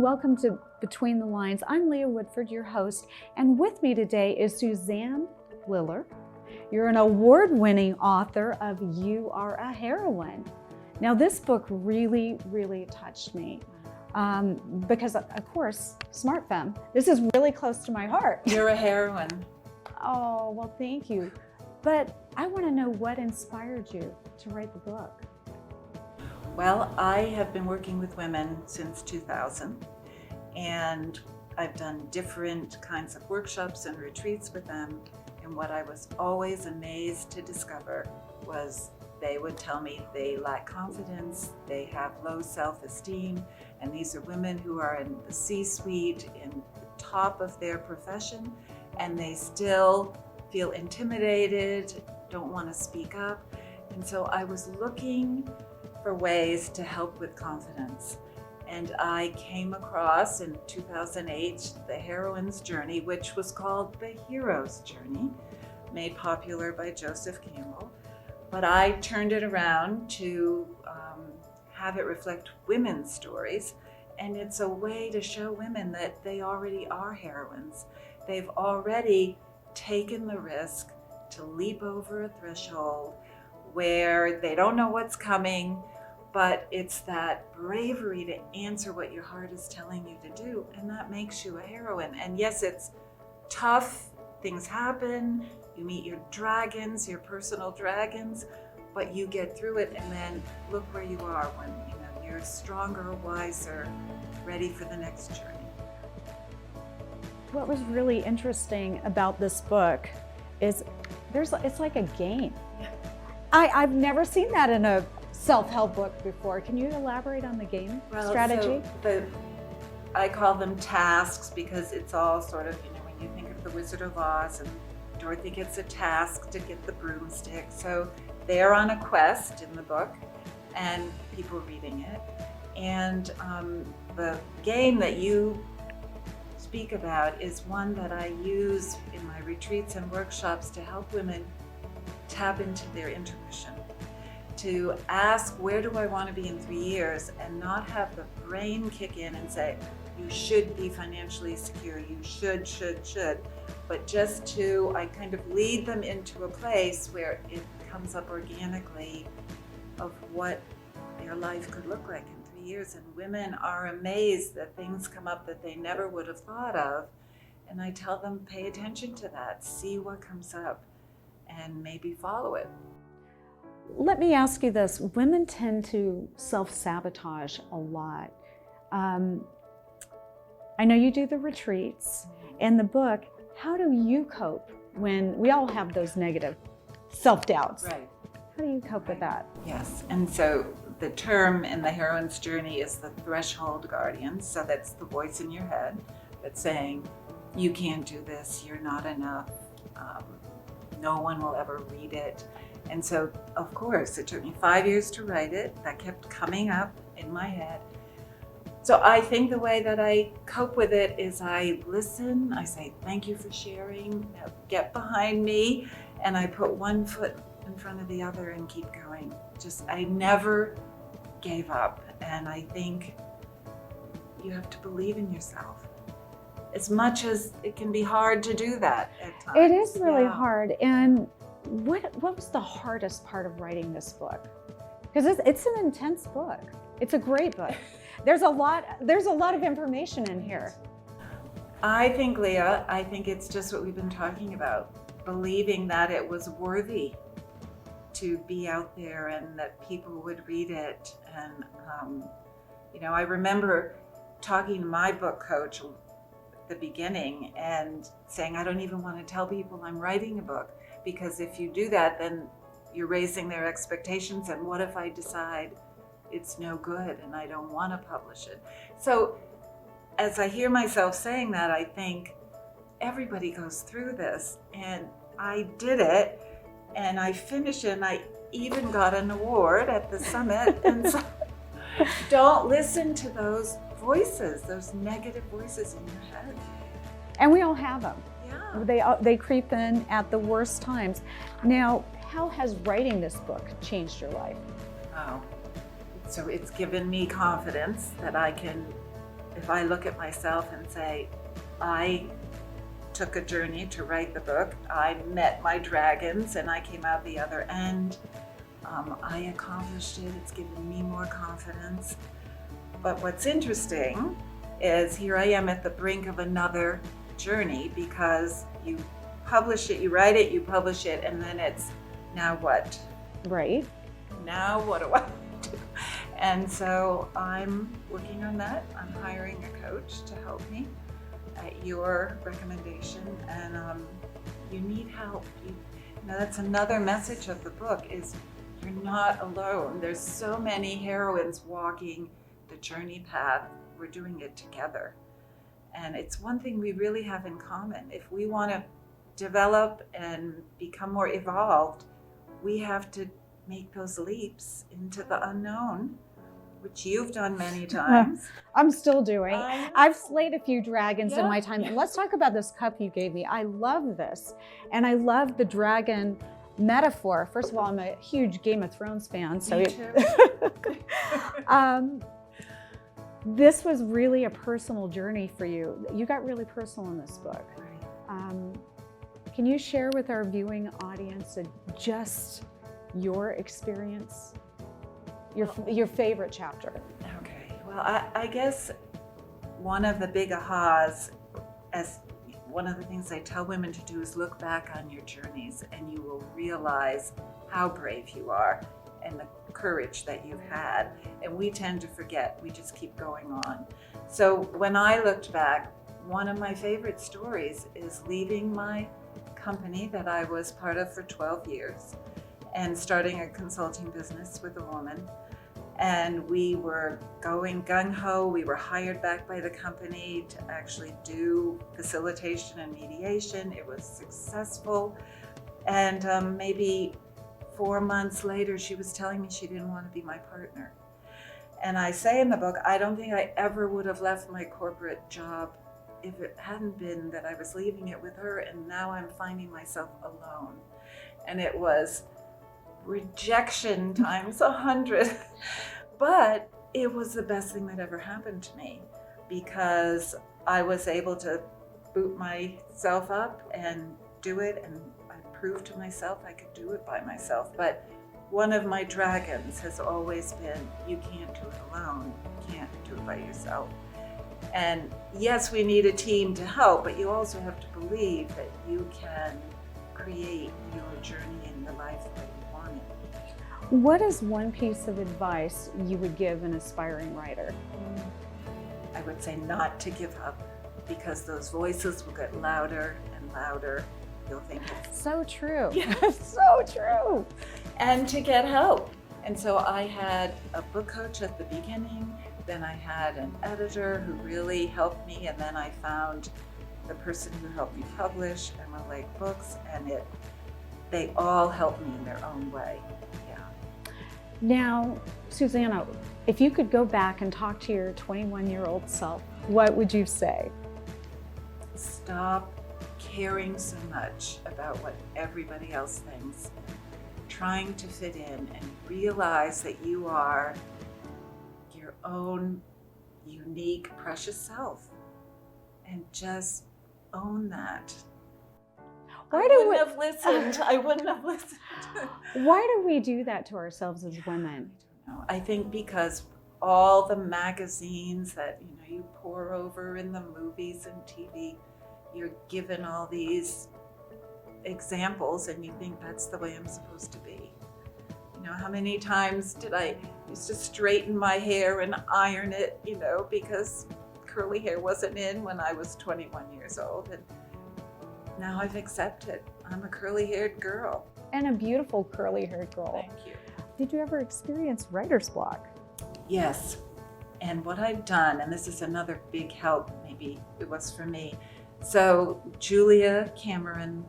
welcome to Between the Lines. I'm Leah Woodford, your host, and with me today is Susanna Liller. You're an award-winning author of You Are a Heroine. Now, this book really, really touched me because, of course, SmartFem. This is really close to my heart. You're a heroine. Oh, well, thank you. But I want to know what inspired you to write the book. Well, I have been working with women since 2000, and I've done different kinds of workshops and retreats with them. And what I was always amazed to discover was they would tell me they lack confidence, they have low self-esteem, and these are women who are in the C-suite, in the top of their profession, and they still feel intimidated, don't want to speak up. And so I was looking for ways to help with confidence. And I came across in 2008 the Heroine's Journey, which was called the Hero's Journey, made popular by Joseph Campbell. But I turned it around to have it reflect women's stories. And it's a way to show women that they already are heroines. They've already taken the risk to leap over a threshold where they don't know what's coming, but it's that bravery to answer what your heart is telling you to do, and that makes you a heroine. And yes, it's tough, things happen, you meet your dragons, your personal dragons, but you get through it, and then look where you are when you're stronger, wiser, ready for the next journey. What was really interesting about this book is it's like a game. I've never seen that in a self-help book before. Can you elaborate on the game strategy? So I call them tasks because it's all sort of, when you think of the Wizard of Oz and Dorothy gets a task to get the broomstick. So they're on a quest in the book and people reading it. And the game that you speak about is one that I use in my retreats and workshops to help women tap into their intuition, to ask, where do I want to be in 3 years, and not have the brain kick in and say, you should be financially secure, you should, but just I kind of lead them into a place where it comes up organically of what their life could look like in 3 years. And women are amazed that things come up that they never would have thought of. And I tell them, pay attention to that, see what comes up, and maybe follow it. Let me ask you this. Women tend to self-sabotage a lot. I know you do the retreats and the book. How do you cope when we all have those negative self-doubts? Right. How do you cope with that? Yes, and so the term in the Heroine's Journey is the threshold guardian. So that's the voice in your head that's saying, you can't do this, you're not enough, no one will ever read it. And so, of course, it took me 5 years to write it. That kept coming up in my head. So I think the way that I cope with it is I listen, I say, thank you for sharing, now get behind me, and I put one foot in front of the other and keep going. I never gave up. And I think you have to believe in yourself. As much as it can be hard to do that at times. It is really hard. And what was the hardest part of writing this book? Because it's an intense book. It's a great book. There's a lot of information in here. I think, Leah, it's just what we've been talking about. Believing that it was worthy to be out there and that people would read it. And, I remember talking to my book coach at the beginning and saying, I don't even want to tell people I'm writing a book, because if you do that, then you're raising their expectations. And what if I decide it's no good and I don't want to publish it? So as I hear myself saying that, I think everybody goes through this, and I did it, and I finished it, and I even got an award at the summit. And so don't listen to those voices, those negative voices in your head. And we all have them. Yeah. They creep in at the worst times. Now, how has writing this book changed your life? Oh, so it's given me confidence that I can if I look at myself and say, I took a journey to write the book, I met my dragons and I came out the other end, I accomplished it, it's given me more confidence. But what's interesting is here I am at the brink of another journey, because you publish it, you write it, you publish it, and then it's, now what? Right. Now what do I do? And so I'm working on that. I'm hiring a coach to help me at your recommendation, and you need help. That's another message of the book, is you're not alone. There's so many heroines walking the journey path. We're doing it together. And it's one thing we really have in common. If we want to develop and become more evolved, we have to make those leaps into the unknown, which you've done many times. I'm still doing. I've slayed a few dragons in my time. Yeah. Let's talk about this cup you gave me. I love this. And I love the dragon metaphor. First of all, I'm a huge Game of Thrones fan. So Me too. This was really a personal journey for you. You got really personal in this book. Right. Can you share with our viewing audience just your experience, your favorite chapter? Okay. Well, I guess one of the big ahas, as one of the things I tell women to do, is look back on your journeys and you will realize how brave you are and the courage that you've had. And we tend to forget, we just keep going on. So when I looked back, one of my favorite stories is leaving my company that I was part of for 12 years and starting a consulting business with a woman. And we were going gung-ho. We were hired back by the company to actually do facilitation and mediation. It was successful. And maybe 4 months later, she was telling me she didn't want to be my partner. And I say in the book, I don't think I ever would have left my corporate job if it hadn't been that I was leaving it with her, and now I'm finding myself alone. And it was rejection times 100. But it was the best thing that ever happened to me, because I was able to boot myself up and do it, and I proved to myself I could do it by myself. But one of my dragons has always been, you can't do it alone, you can't do it by yourself. And yes, we need a team to help, but you also have to believe that you can create your journey in the life that you want it. What is one piece of advice you would give an aspiring writer? I would say not to give up, because those voices will get louder and louder. You'll think it's So true. Yes. So true. and to get help. And so I had a book coach at the beginning, then I had an editor who really helped me, and then I found the person who helped me publish Emerald Lake Books, and they all helped me in their own way. Yeah. Now, Susanna, if you could go back and talk to your 21-year-old self, what would you say? Stop caring so much about what everybody else thinks, trying to fit in, and realize that you are your own unique, precious self, and just own that. I wouldn't have listened. Why do we do that to ourselves as women? I don't know. I think because all the magazines that you pour over in the movies and TV, you're given all these examples, and you think that's the way I'm supposed to be. How many times did I used to straighten my hair and iron it, because curly hair wasn't in when I was 21 years old, and now I've accepted I'm a curly-haired girl. And a beautiful curly-haired girl. Thank you. Did you ever experience writer's block? Yes, and what I've done, and this is another big help, maybe it was for me. So Julia Cameron,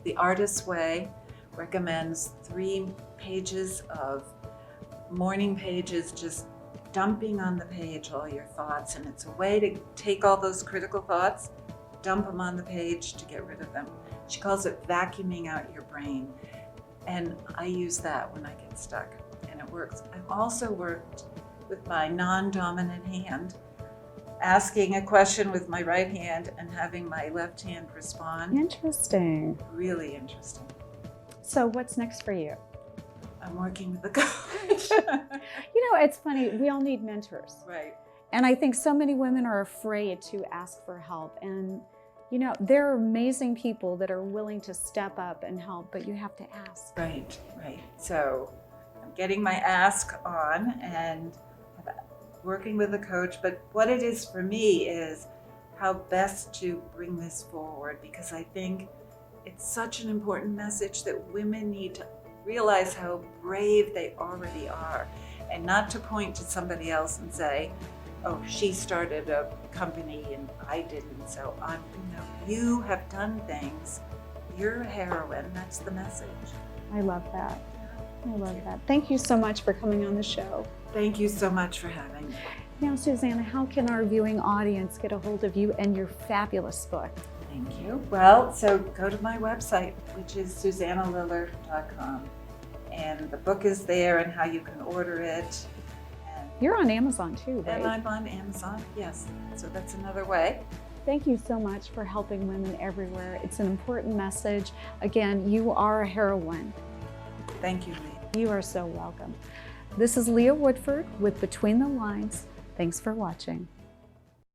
The Artist's Way, recommends 3 pages of morning pages, just dumping on the page all your thoughts. And it's a way to take all those critical thoughts, dump them on the page to get rid of them. She calls it vacuuming out your brain. And I use that when I get stuck, and it works. I've also worked with my non-dominant hand asking a question with my right hand and having my left hand respond. Interesting. Really interesting. So what's next for you? I'm working with a coach. You know, it's funny, we all need mentors. Right. And I think so many women are afraid to ask for help. And, you know, there are amazing people that are willing to step up and help, but you have to ask. Right, right. So I'm getting my ask on and working with a coach. But what it is for me is how best to bring this forward, because I think it's such an important message that women need to realize how brave they already are, and not to point to somebody else and say, oh, she started a company and I didn't, so you have done things. You're a heroine. That's the message. I love that. I love that. Thank you so much for coming on the show. Thank you so much for having me. Now, Susanna, how can our viewing audience get a hold of you and your fabulous book? Thank you. Well, so go to my website, which is susannaliller.com. And the book is there and how you can order it. You're on Amazon too, right? And I'm on Amazon, yes. So that's another way. Thank you so much for helping women everywhere. It's an important message. Again, you are a heroine. Thank you, Leah. You are so welcome. This is Leah Woodford with Between the Lines. Thanks for watching.